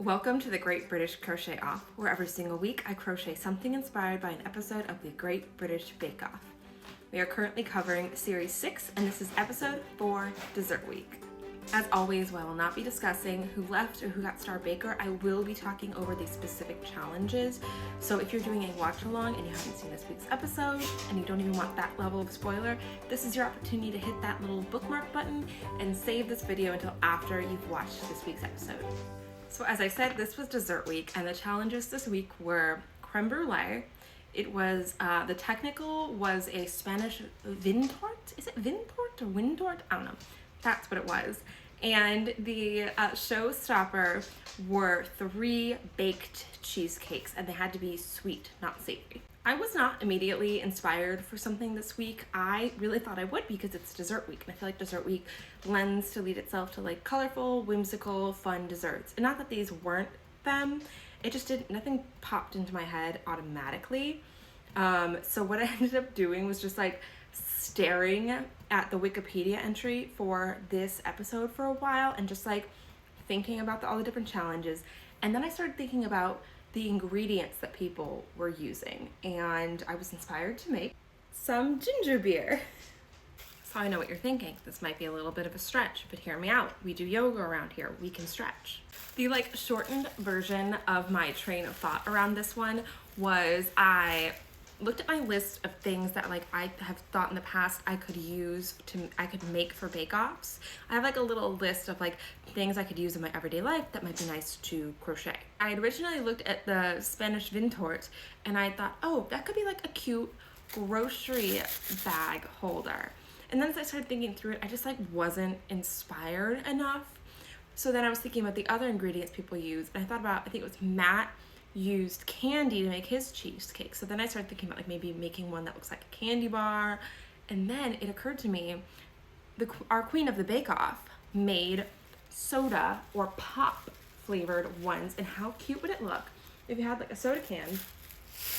Welcome to the Great British Crochet Off, where every single week I crochet something inspired by an episode of the Great British Bake Off. We are currently covering Series 6, and this is episode 4, Dessert Week. As always, while I will not be discussing who left or who got Star Baker, I will be talking over the specific challenges. So if you're doing a watch along and you haven't seen this week's episode and you don't even want that level of spoiler, this is your opportunity to hit that little bookmark button and save this video until after you've watched this week's episode. So as I said, this was dessert week, and the challenges this week were creme brulee. It was, the technical was a Spanish vintort. Is it vintort or windort? I don't know. That's what it was. And the showstopper were 3 baked cheesecakes, and they had to be sweet, not savory. I was not immediately inspired for something this week. I really thought I would because it's dessert week, and I feel like dessert week lends to lead itself to like colorful, whimsical, fun desserts. And not that these weren't them, it just nothing popped into my head automatically. So what I ended up doing was just like staring at the Wikipedia entry for this episode for a while and just like thinking about all the different challenges. And then I started thinking about the ingredients that people were using, and I was inspired to make some ginger beer. So I know what you're thinking. This might be a little bit of a stretch, but hear me out. We do yoga around here. We can stretch. The like shortened version of my train of thought around this one was I looked at my list of things that like I have thought in the past I could make for bake-offs. I have like a little list of like things I could use in my everyday life that might be nice to crochet. I had originally looked at the Spanish vintort and I thought, oh, that could be like a cute grocery bag holder. And then as I started thinking through it, I just like wasn't inspired enough. So then I was thinking about the other ingredients people use, and I thought about, I think it was Matt used candy to make his cheesecake. So then I started thinking about like maybe making one that looks like a candy bar. And then it occurred to me, our queen of the bake-off made soda or pop flavored ones, and how cute would it look if you had like a soda can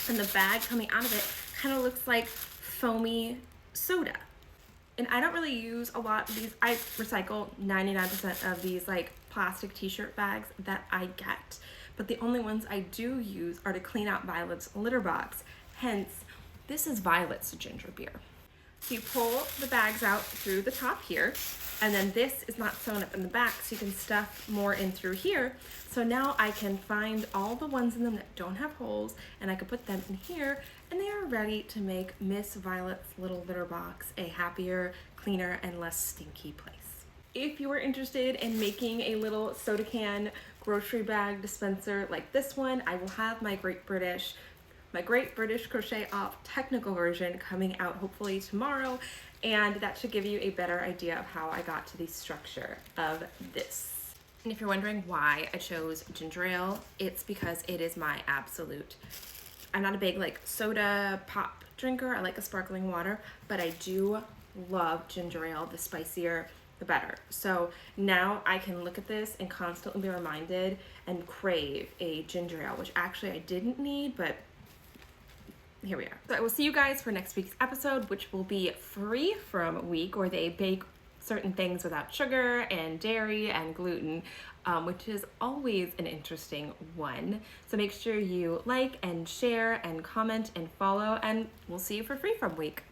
and the bag coming out of it kind of looks like foamy soda. And I don't really use a lot of these. I recycle 99% of these like plastic t-shirt bags that I get. But the only ones I do use are to clean out Violet's litter box. Hence, this is Violet's ginger beer. So you pull the bags out through the top here, and then this is not sewn up in the back, so you can stuff more in through here. So now I can find all the ones in them that don't have holes, and I can put them in here, and they are ready to make Miss Violet's little litter box a happier, cleaner, and less stinky place. If you are interested in making a little soda can grocery bag dispenser like this one, I will have my Great British Crochet Off technical version coming out hopefully tomorrow, and that should give you a better idea of how I got to the structure of this. And if you're wondering why I chose ginger ale, it's because it is my absolute, I'm not a big like soda pop drinker. I like a sparkling water, but I do love ginger ale. The spicier, the better. So now I can look at this and constantly be reminded and crave a ginger ale, which actually I didn't need, but here we are. So I will see you guys for next week's episode, which will be free from week, where they bake certain things without sugar and dairy and gluten, which is always an interesting one. So make sure you like and share and comment and follow, and we'll see you for free from week.